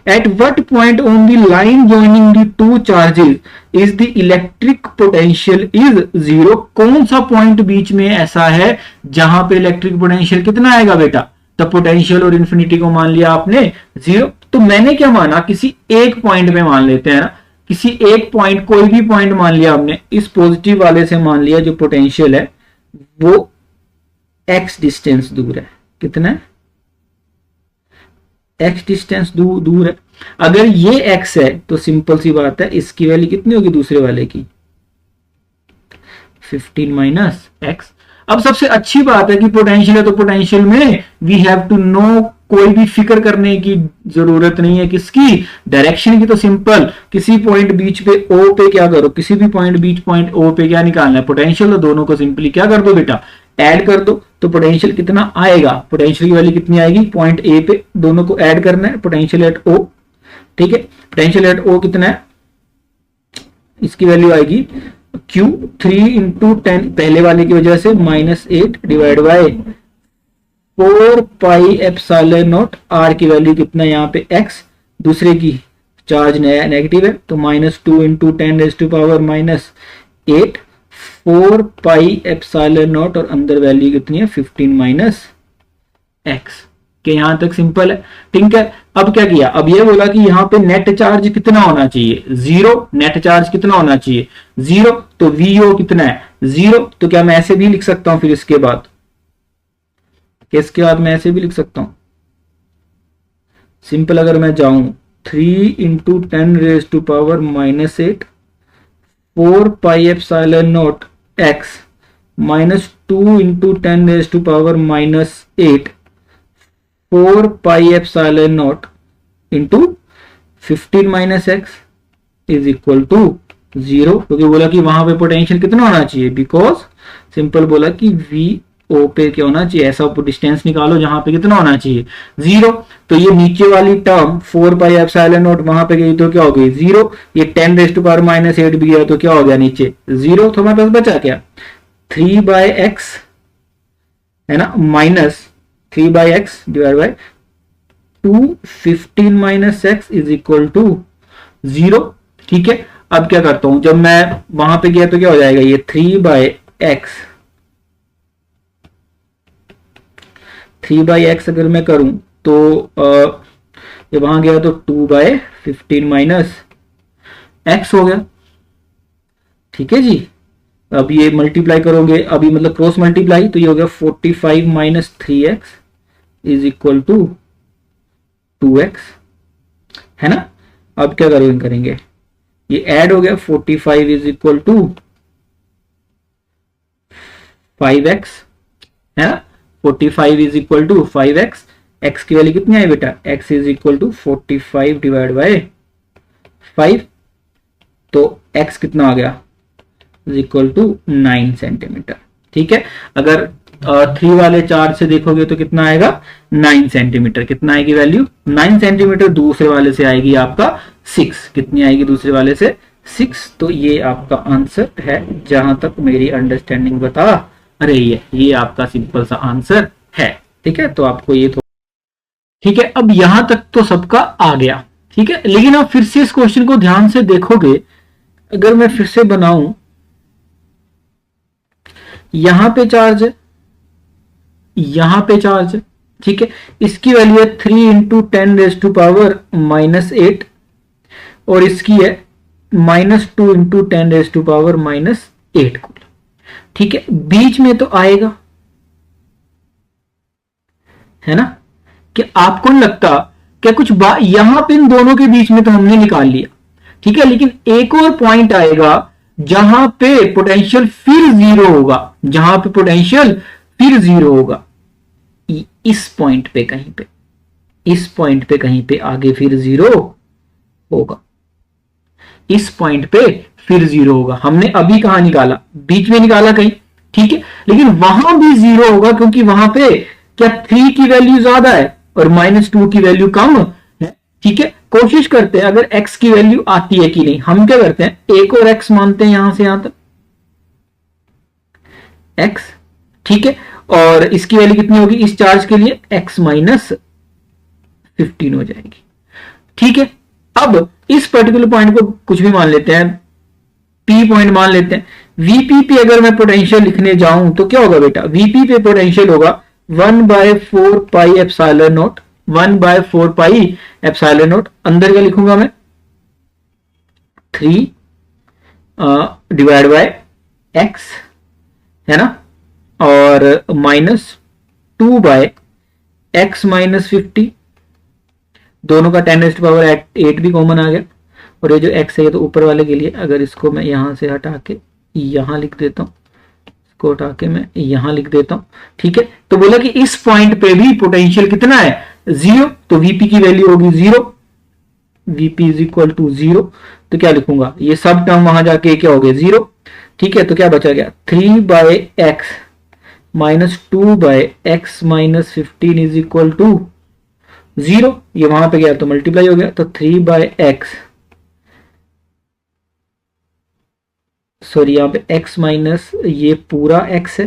At what point on the line joining the two charges is the electric potential is zero. कौन सा पॉइंट बीच में ऐसा है जहां पे इलेक्ट्रिक पोटेंशियल कितना आएगा बेटा? तो पोटेंशियल और इन्फिनिटी को मान लिया आपने जीरो। तो मैंने क्या माना, किसी एक पॉइंट पे मान लेते हैं ना, किसी एक पॉइंट, कोई भी पॉइंट मान लिया हमने, इस पॉजिटिव वाले से मान लिया जो पोटेंशियल है वो x डिस्टेंस दूर है। कितना है? x डिस्टेंस दूर है। अगर ये x है तो सिंपल सी बात है, इसकी वैल्यू कितनी होगी दूसरे वाले की? 15 माइनस x। अब सबसे अच्छी बात है कि पोटेंशियल है तो पोटेंशियल में वी हैव टू नो, कोई भी फिक्र करने की जरूरत नहीं है। किसकी? डायरेक्शन की। तो सिंपल, किसी पॉइंट बीच पे O पे क्या करो, किसी भी पॉइंट बीच पॉइंट O पे क्या निकालना है? पोटेंशियल। तो दोनों को सिंपली क्या कर दो बेटा? ऐड कर दो। तो पोटेंशियल कितना आएगा? पोटेंशियल की वैल्यू कितनी आएगी? पॉइंट A पे दोनों को ऐड करना है, पोटेंशियल एट O। ठीक है, पोटेंशियल एट O कितना है? इसकी वैल्यू आएगी Q 3 इंटू 10, पहले वाले की वजह से -8 divide by 4 pi epsilon not. R की वैल्यू कितना है यहाँ पे? X। दूसरे की चार्ज नेगेटिव है तो -2 into 10 raise to power -8 4 pi epsilon naught, और अंदर वैल्यू कितनी है? 15 माइनस x। के यहां तक सिंपल है। ठीक है, अब क्या किया? अब ये बोला कि यहां पे नेट चार्ज कितना होना चाहिए? जीरो। नेट चार्ज कितना होना चाहिए? जीरो। तो VO कितना है? जीरो। तो क्या मैं ऐसे भी लिख सकता हूं? फिर इसके बाद मैं ऐसे भी लिख सकता हूं सिंपल। अगर मैं जाऊं 3 into 10 raise to power -8 4 pi epsilon naught x -2 into 10 raise to power -8 4 pi epsilon naught into 15 minus x is equal to 0। क्योंकि बोला कि वहां पे पोटेंशियल कितना होना चाहिए? बिकॉज सिंपल बोला कि VO पे क्या होना चाहिए? ऐसा डिस्टेंस निकालो जहां पे कितना होना चाहिए? 0। तो ये नीचे वाली टर्म 4 पाई एप्सिलॉन नॉट वहां पे गई तो क्या हो गई? 0। ये 10 रेज़ टू पावर -8 भी गया तो क्या हो गया? नीचे 0। तो हमारे पास बचा क्या? 3/x है ना, minus 3/x divide by 2 15 minus x is equal to 0। ठीक है, अब क्या करता हूं, जब मैं वहां पे गया तो क्या हो जाएगा? ये 3/x अगर मैं करूं तो ये वहां गया तो 2/15 माइनस एक्स हो गया। ठीक है जी, अब ये मल्टीप्लाई करोगे, अभी मतलब क्रॉस मल्टीप्लाई, तो ये हो गया 45 minus 3x is equal to 2x है ना। अब क्या करेंगे? ये ऐड हो गया, 45 इज इक्वल टू 5x है ना। 45 is equal to 5x। x की वैल्यू कितनी आई बेटा? x is equal to 45 divide by 5। तो x कितना आ गया? Is equal to 9 centimetre. ठीक है, अगर 3 वाले चार्ज से देखोगे तो कितना आएगा? 9 सेंटीमीटर। कितना आएगी वैल्यू? 9 सेंटीमीटर। दूसरे वाले से आएगी आपका 6। कितनी आएगी दूसरे वाले से? 6। तो ये आपका आंसर है, जहां तक मेरी अंडरस्टैंडिंग बता रही है। ये आपका सिंपल सा आंसर है। ठीक है, तो आपको ये ठीक है, अब यहां तक तो सबका आ गया। ठीक है, लेकिन आप फिर से इस क्वेश्चन को ध्यान से देखोगे, अगर मैं फिर से बनाऊं, यहां पे चार्ज है, यहां पे चार्ज है। ठीक है, इसकी वैल्यू है 3 इंटू 10 रेज़ टू पावर -8 और इसकी है -2 into 10 raise to power -8 coulomb. ठीक है, बीच में तो आएगा, है ना। कि आपको नहीं लगता क्या कुछ यहां पे इन दोनों के बीच में तो हमने निकाल लिया, ठीक है, लेकिन एक और पॉइंट आएगा जहां पे पोटेंशियल फिर जीरो होगा, जहां पे पोटेंशियल फिर जीरो होगा, इस पॉइंट पे कहीं पे, इस पॉइंट पे कहीं पे आगे फिर जीरो होगा, इस पॉइंट पे फिर जीरो होगा। हमने अभी कहां निकाला? बीच में निकाला कहीं, ठीक है, लेकिन वहां भी जीरो होगा क्योंकि वहां पे क्या 3 की वैल्यू ज्यादा है और -2 की वैल्यू कम है। ठीक है, कोशिश करते हैं अगर x की वैल्यू आती है कि नहीं। हम क्या करते हैं, एक और x मानते हैं यहां से यहां तक x, ठीक है, और इसकी वैल्यू कितनी होगी इस चार्ज के लिए? x -15 हो जाएगी। ठीक है, अब इस पर्टिकुलर पॉइंट को कुछ भी मान लेते हैं, पी पॉइंट मान लेते हैं। वीपी पे अगर मैं पोटेंशियल लिखने जाऊं तो क्या होगा बेटा, वीपी पे पोटेंशियल होगा 1/4 pi epsilon not, 1/4 pi epsilon not, अंदर क्या लिखूंगा मैं 3 डिवाइड बाय एक्स, है ना, और -2 बाय एक्स -50, दोनों का 10⁻8 भी कॉमन आ गया, और ये जो x है ये तो ऊपर वाले के लिए, अगर इसको मैं यहां से हटा के यहां लिख देता हूं, इसको हटा के मैं यहां लिख देता हूं, ठीक है। तो बोला कि इस पॉइंट पे भी पोटेंशियल कितना है, 0, तो वीपी की वैल्यू होगी 0, वीपी इज इक्वल टू 0, तो क्या लिखूंगा, ये सब टर्म वहां जाके क्या हो गया 0, ठीक है। तो क्या बचा गया 3/x -2/x -15 is equal to 0, ये वहां पे गया तो मल्टीप्लाई हो गया, तो 3/x, सॉरी यहाँ पे x माइनस ये पूरा x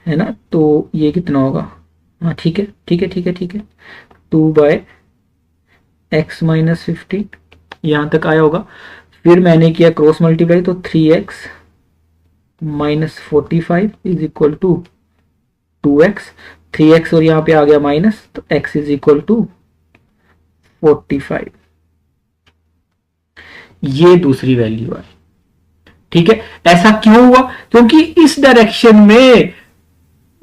है ना, तो ये कितना होगा, हाँ ठीक है ठीक है ठीक है ठीक है, 2/x -15 यहां तक आया होगा। फिर मैंने किया क्रॉस मल्टीप्लाई, तो 3x -45 is equal to 2x, 3x और यहाँ पे आ गया माइनस, तो x इज इक्वल टू 45, ये दूसरी वैल्यू है, ठीक है। ऐसा क्यों हुआ, क्योंकि इस डायरेक्शन में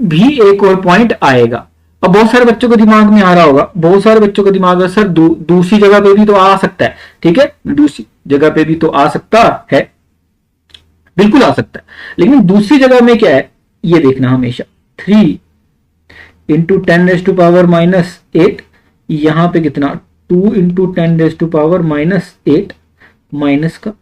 भी एक और पॉइंट आएगा। अब बहुत सारे बच्चों को दिमाग में आ रहा होगा, बहुत सारे बच्चों को दिमाग में सर दूसरी जगह पे भी तो आ सकता है, ठीक है, दूसरी जगह पे भी तो आ सकता है, बिल्कुल आ सकता है, लेकिन दूसरी जगह में क्या है ये देखना हमेशा, 3 × 10⁻⁻8, यहां पे कितना 2 × 10⁻⁻8 माइनस का,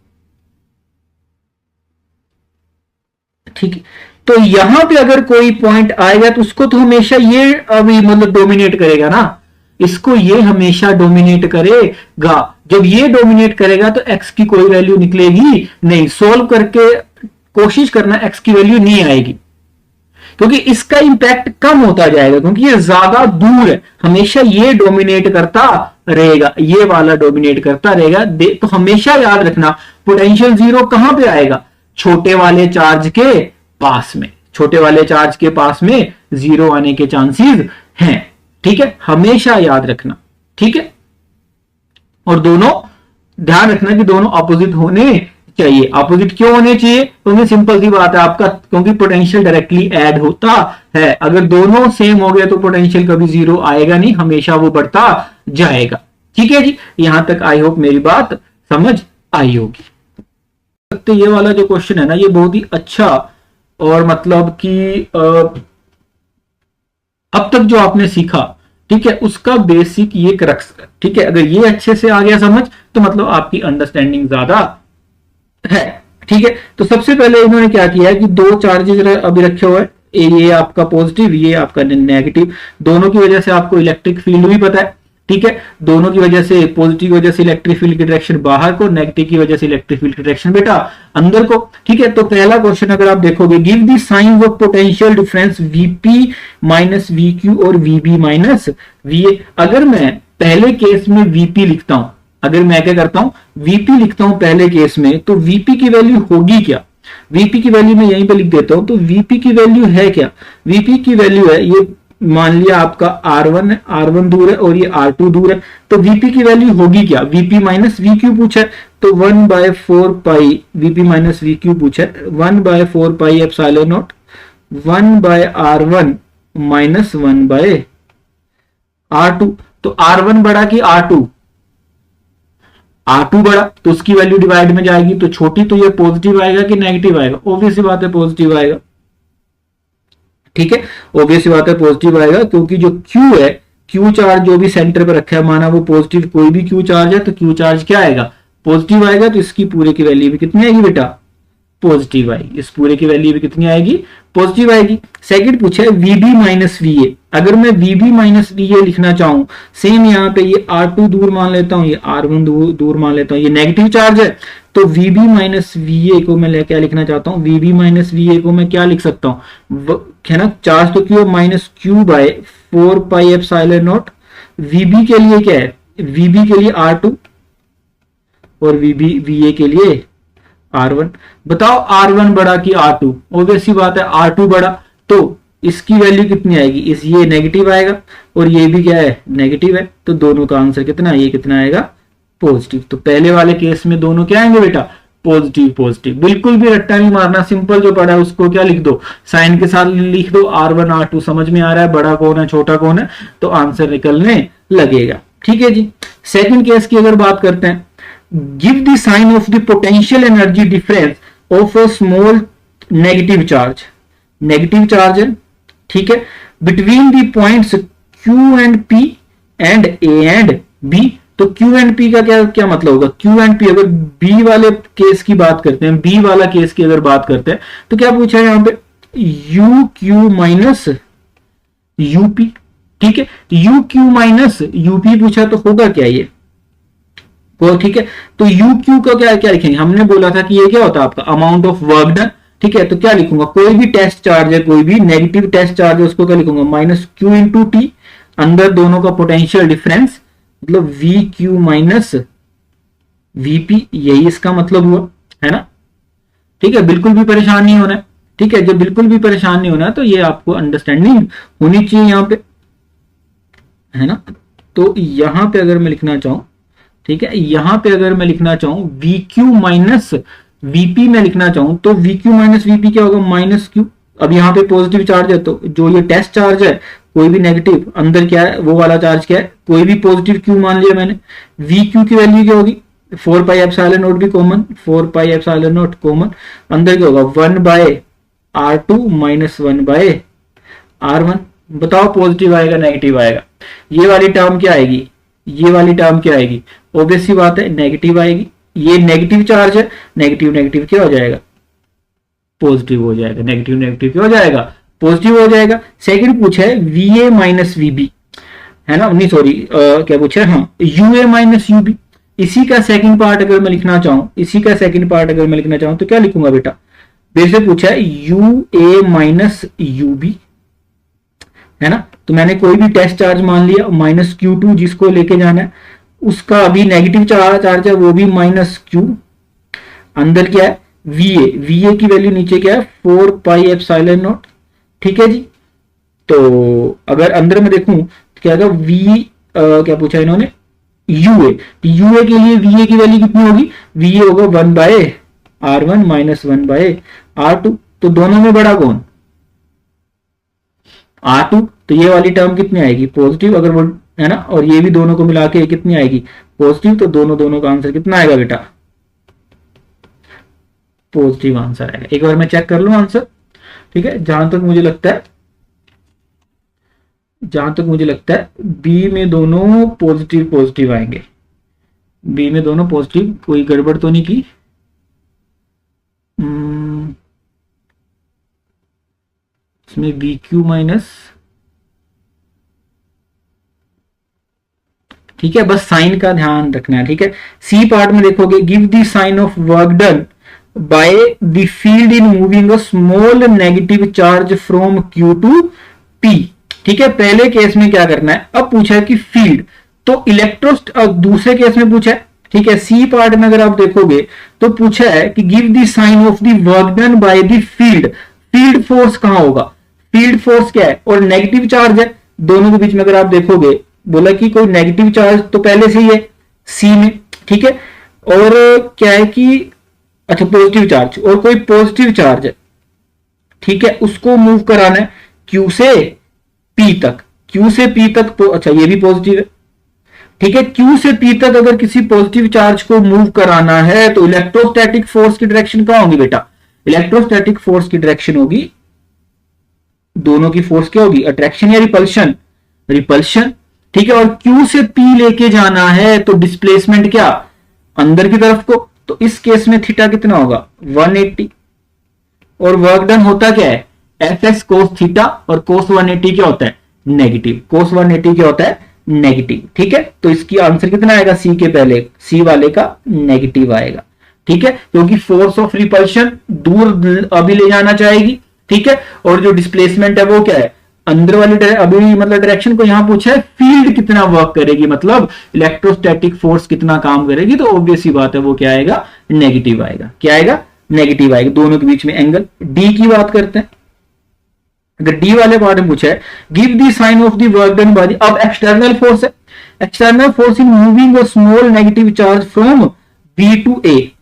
ठीक है। तो यहां पे अगर कोई पॉइंट आएगा तो उसको तो हमेशा ये अभी मतलब डोमिनेट करेगा ना, इसको ये हमेशा डोमिनेट करेगा। जब ये डोमिनेट करेगा तो x की कोई वैल्यू निकलेगी नहीं, सोल्व करके कोशिश करना x की वैल्यू नहीं आएगी, क्योंकि इसका इंपैक्ट कम होता जाएगा, क्योंकि ये ज्यादा दूर है, हमेशा ये डोमिनेट करता रहेगा, ये वाला डोमिनेट करता रहेगा। तो हमेशा याद रखना पोटेंशियल 0 कहां पे आएगा, छोटे वाले चार्ज के पास में, छोटे वाले चार्ज के पास में 0 आने के चांसेस हैं, ठीक है, हमेशा याद रखना, ठीक है। और दोनों ध्यान रखना कि दोनों ऑपोजिट होने चाहिए। ऑपोजिट क्यों होने चाहिए, क्योंकि सिंपल सी बात है आपका, क्योंकि पोटेंशियल डायरेक्टली ऐड होता है, अगर दोनों सेम हो गए तो पोटेंशियल कभी 0 आएगा नहीं, हमेशा वो बढ़ता जाएगा, ठीक है जी। यहां तक आई होप मेरी बात समझ आई होगी। तो ये वाला जो क्वेश्चन है ना, ये बहुत ही अच्छा, और मतलब कि अब तक जो आपने सीखा, ठीक है, उसका बेसिक ये क्रक्स, ठीक है, अगर ये अच्छे से आ गया समझ तो मतलब आपकी अंडरस्टैंडिंग ज्यादा है, ठीक है। तो सबसे पहले इन्होंने क्या किया है कि दो चार्जेस अभी रखे हुए हैं, ये आपका पॉजिटिव, ये आपका नेगेटिव, दोनों की वजह से आपको इलेक्ट्रिक फील्ड भी पता है, ठीक है, दोनों की वजह से, पॉजिटिव की वजह से इलेक्ट्रिक फील्ड की डायरेक्शन बाहर को, नेगेटिव की वजह से इलेक्ट्रिक फील्ड की डायरेक्शन बेटा अंदर को, ठीक है। तो पहला क्वेश्चन अगर आप देखोगे, give the science of potential difference VP minus VQ और वीबी माइनस वीए। अगर मैं पहले केस में वीपी लिखता हूं, अगर मैं क्या करता हूं वीपी लिखता हूं पहले केस में, तो वीपी की वैल्यू होगी क्या, वीपी की वैल्यू मैं यहीं पे लिख देता हूं। तो वीपी की वैल्यू है क्या, वीपी की वैल्यू है, ये मान लिया आपका R1 है, R1 दूर है और ये R2 दूर है, तो वीपी की वैल्यू होगी क्या, वीपी माइनस वीक्यू पूछा है, तो 1/4 पाई वीपी माइनस वीक्यू पूछा है, 1/4 pi epsilon naught 1/R1 minus 1/R2। तो R1 बड़ा कि R2, R2 बड़ा, तो उसकी वैल्यू डिवाइड में जाएगी, तो छोटी, तो ये पॉजिटिव आएगा कि नेगेटिव आएगा, ऑब्वियस बात है पॉजिटिव आएगा, ठीक है, ऑब्वियस बात है पॉजिटिव आएगा, क्योंकि जो Q है, Q चार्ज जो भी सेंटर पर रखा है, माना वो पॉजिटिव कोई भी Q चार्ज है, तो Q चार्ज क्या आएगा, पॉजिटिव आएगा, तो इसकी पूरे की वैल्यू भी कितनी आएगी बेटा, पॉजिटिव आएगी, इस पूरे की वैल्यू भी कितनी आएगी, पॉजिटिव आएगी। सेकंड पूछा है VB माइनस VA, अगर मैं VB माइनस VA लिखना चाहूं, सेम यहाँ पे ये R2 दूर मान लेता हूं, ये R1 दूर मान लेता हूं, ये नेगेटिव चार्ज है, तो VB माइनस VA को मैं क्या लिखना चाहता हूं, VB माइनस VA को मैं क्या लिख सकता हूं, है ना, चार्ज तो Q minus Q/4 pi epsilon not, VB के लिए क्या है VB के लिए R2 और VA के लिए R1। बताओ R1 बड़ा कि R2? ऑब्वियस सी बात है R2 बड़ा, तो इसकी वैल्यू कितनी आएगी? ये नेगेटिव आएगा और ये भी क्या है? नेगेटिव है। तो दोनों का आंसर कितना? ये कितना आएगा? पॉजिटिव। तो पहले वाले केस में दोनों क्या आएंगे बेटा? Positive positive. बिल्कुल भी रट्टा नहीं मारना, सिंपल जो पड़ा है उसको क्या लिख दो? साइन के साथ लिख दो R1 R2। समझ में आ रहा है बड़ा कौन है छोटा कौन है, तो आंसर निकलने लगेगा। ठीक है जी। सेकंड केस की अगर बात करते हैं, give the sign of the potential energy difference of a small negative charge. Negative charge है, ठीक है, between the points Q and P and A and B। तो Q एंड P का क्या मतलब होगा? Q एंड P, अगर B वाले केस की बात करते हैं, B वाला केस की अगर बात करते हैं, तो क्या पूछा है यहां पे? UQ minus UP। ठीक है, UQ माइनस UP पूछा तो होगा क्या ये? वो ठीक है, तो UQ का क्या लिखेंगे? हमने बोला था कि ये क्या होता है आपका? Amount of work done. ठीक है, तो क्या लिखूंगा? कोई भी टेस्ट चार्ज है, कोई भी नेगेटिव टेस्ट चार्ज है, उसको क्या लिखूंगा? Minus Q into T. अंदर दोनों का पोटेंशियल डिफरेंस, मतलब VQ माइनस VP, यही इसका मतलब हुआ है ना। ठीक है, बिल्कुल भी परेशान नहीं होना है। ठीक है, जब बिल्कुल भी परेशान नहीं होना तो ये आपको अंडरस्टैंडिंग होनी चाहिए यहां पे, है ना। तो यहां पे अगर मैं लिखना चाहूं, ठीक है, यहां पे अगर मैं लिखना चाहूं VQ माइनस VP में लिखना चाहूं, तो VQ माइनस VP क्या होगा? Minus Q। अब यहाँ पे पॉजिटिव चार्ज है, तो जो ये टेस्ट चार्ज है, कोई भी नेगेटिव, अंदर क्या है? वो वाला चार्ज क्या है? कोई भी पॉजिटिव Q मान लिया मैंने। VQ की वैल्यू क्या होगी? 4 पाई एप्सिलॉन नॉट भी common, 4 pi epsilon not common. अंदर क्या होगा? 1 bye R2 minus 1 bye R1। बताओ पॉजिटिव आएगा नेगेटिव आएगा? ये वाली टर्म क्या आएगी? ये वाली टर्म क्या आएगी? ऑब्वियस सी बात है नेगेटिव आएगी। ये नेगेटिव चार्ज है, नेगेटिव नेगेटिव क्या हो जाएगा? पॉजिटिव हो जाएगा। नेगेटिव नेगेटिव क्या हो जाएगा? पॉजिटिव हो जाएगा। सेकंड पूछा है VA माइनस VB, है ना, नहीं सॉरी क्या पूछा है? हाँ, UA माइनस UB। इसी का सेकंड पार्ट अगर मैं लिखना चाहूं, इसी का सेकंड पार्ट अगर मैं लिखना चाहूं तो क्या लिखूंगा बेटा? फिर से पूछा है UA माइनस UB, है ना। तो मैंने कोई भी टेस्ट चार्ज मान लिया, माइनस Q2 जिसको लेके जाना है, उसका अभी नेगेटिव चार्ज है, वो भी माइनस Q। अंदर क्या है? VA की वैल्यू नीचे क्या है? 4 पाई एप्सिलॉन नॉट। ठीक है जी। तो अगर अंदर में देखूं तो क्या होगा? क्या पूछा इन्होंने? UA। तो UA के लिए VA की वैल्यू कितनी होगी? VA होगा 1 bye R1 minus 1 bye R2। तो दोनों में बड़ा कौन? R2। तो ये वाली टर्म कितनी आएगी? पॉजिटिव, अगर वो, है ना, और ये भी दोनों को मिला के कितनी आएगी? पॉजिटिव। तो दोनों का आंसर कितना आएगा बेटा? पॉजिटिव आंसर आएगा। एक बार मैं चेक कर लूं आंसर। ठीक है, जहां तक मुझे लगता है बी में दोनों पॉजिटिव पॉजिटिव आएंगे। बी में दोनों पॉजिटिव, कोई गड़बड़ तो नहीं की? इसमें VQ माइनस, ठीक है, बस साइन का ध्यान रखना है। ठीक है, सी पार्ट में देखोगे, give the sign of work done by the field in moving a small negative charge from Q to P। ठीक है, पहले केस में क्या करना है? अब पूछा है कि फील्ड, तो दूसरे केस में पूछा है। ठीक है, सी पार्ट में अगर आप देखोगे तो पूछा है कि give the sign of the work done by the field. Field force कहां होगा? फील्ड फोर्स क्या है? और नेगेटिव चार्ज है दोनों के बीच में। अगर आप देखोगे, बोला कि कोई नेगेटिव चार्ज तो पहले से ही है सी में। ठीक है, और क्या है कि अच्छा पॉजिटिव चार्ज, और कोई पॉजिटिव चार्ज है, ठीक है, उसको मूव कराना है Q से P तक। Q से P तक तो अच्छा ये भी पॉजिटिव है। ठीक है, Q से P तक अगर किसी पॉजिटिव चार्ज को मूव कराना है तो इलेक्ट्रोस्टैटिक फोर्स की डायरेक्शन कहां होगी बेटा? इलेक्ट्रोस्टैटिक फोर्स की डायरेक्शन होगी, दोनों की फोर्स क्या होगी? अट्रैक्शन या रिपल्शन? रिपल्शन। ठीक है, और Q से P लेके जाना है तो डिस्प्लेसमेंट क्या? अंदर की तरफ को। तो इस केस में थीटा कितना होगा? 180। और वर्क डन होता क्या है? Fx कोस थीटा, और कोस 180 क्या होता है? नेगेटिव। कोस 180 क्या होता है? नेगेटिव। ठीक है, तो इसकी आंसर कितना आएगा? सी के पहले, सी वाले का नेगेटिव आएगा। ठीक है, क्योंकि फोर्स ऑफ रिपल्शन दूर अभी ले जाना चाहेगी। ठीक है, और जो डिस्प्लेसमेंट है वो क्या है? अंदर वाली अभी मतलब डायरेक्शन को यहां पूछा है फील्ड कितना वर्क करेगी, मतलब इलेक्ट्रोस्टैटिक फोर्स कितना काम करेगी, तो ऑब्वियस सी बात है वो क्या आएगा, नेगेटिव आएगा। क्या आएगा, नेगेटिव आएगा। दोनों के बीच में एंगल। डी की बात करते हैं। अगर डी वाले पार्ट में पूछा है give the sign of the work done by the, अब एक्सटर्नल फोर्स है, external force in moving a small negative charge from B to A.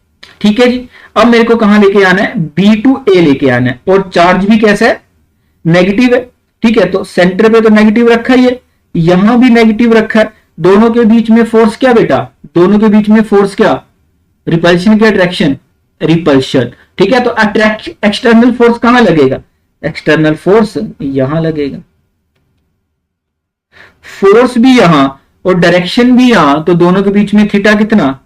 ठीक है जी, अब मेरे को कहां लेके आना है, बी टू ए लेके आना है, और चार्ज भी कैसा है, नेगेटिव है। ठीक है, तो सेंटर पे तो नेगेटिव रखा ही है, यहां भी नेगेटिव रखा है। दोनों के बीच में फोर्स क्या बेटा, दोनों के बीच में फोर्स क्या, रिपल्शन क्या, अट्रैक्शन, रिपल्शन। ठीक है, तो अट्रैक्शन एक्सटर्नल फोर्स कहां लगेगा, एक्सटर्नल फोर्स यहां लगेगा, फोर्स भी यहां और डायरेक्शन भी यहां, तो दोनों के बीच में थीटा कितना,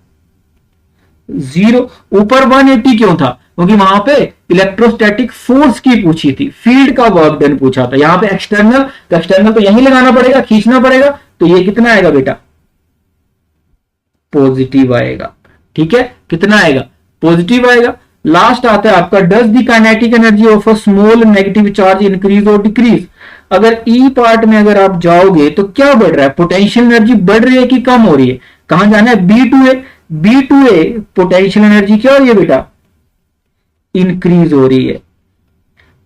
0। ऊपर 180 क्यों था, क्योंकि वहां पे इलेक्ट्रोस्टैटिक फोर्स की पूछी थी, फील्ड का वर्क डन पूछा था। यहां पे एक्सटर्नल, तो एक्सटर्नल तो यहीं लगाना पड़ेगा, खींचना पड़ेगा, तो ये कितना आएगा बेटा, पॉजिटिव आएगा। ठीक है, कितना आएगा, पॉजिटिव आएगा। लास्ट आता है आपका does the kinetic energy of a small negative charge increase और डिक्रीज। अगर ई पार्ट में अगर आप जाओगे तो क्या बढ़ रहा है, पोटेंशियल एनर्जी बढ़ रही है कि कम हो रही है, कहां जाना है, B to A. B to A potential energy क्या हो रही है बेटा, इंक्रीज हो रही है।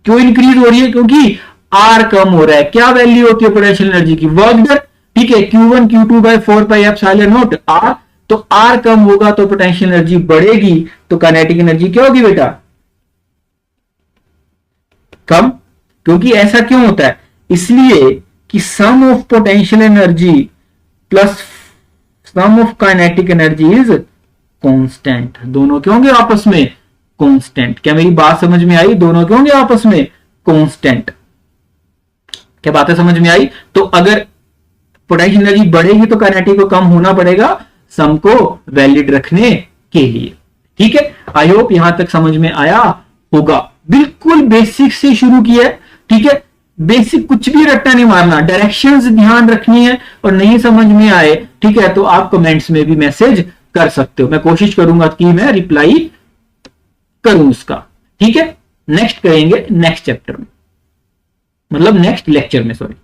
क्यों इंक्रीज हो रही है, क्योंकि आर कम हो रहा है। क्या वैल्यू होती है पोटेंशियल एनर्जी की, वर्क डन। ठीक है, Q1 Q2 by 4 pi epsilon naught r, तो आर कम होगा तो पोटेंशियल एनर्जी बढ़ेगी, तो काइनेटिक एनर्जी क्या होगी बेटा, कम। क्योंकि ऐसा क्यों होता है, इसलिए कि sum of potential energy plus sum of kinetic energy is constant. दोनों क्यों होंगे आपस में कांस्टेंट। क्या मेरी बात समझ में आई, दोनों क्यों होंगे आपस में कांस्टेंट। क्या बातें समझ में आई। तो अगर पोटेंशियल एनर्जी बढ़ेगी तो काइनेटिक को कम होना पड़ेगा सम को वैलिड रखने के लिए। ठीक है, आई होप यहां तक समझ में आया होगा। बिल्कुल बेसिक से शुरू किया है। ठीक है, बेसिक कुछ भी रट्टा नहीं मारना, डायरेक्शंस ध्यान रखनी है, और नहीं समझ में आए ठीक है तो आप कमेंट्स में भी मैसेज कर सकते हो, मैं कोशिश करूंगा कि मैं रिप्लाई करूं उसका। ठीक है, नेक्स्ट करेंगे नेक्स्ट चैप्टर में, मतलब नेक्स्ट लेक्चर में, सॉरी।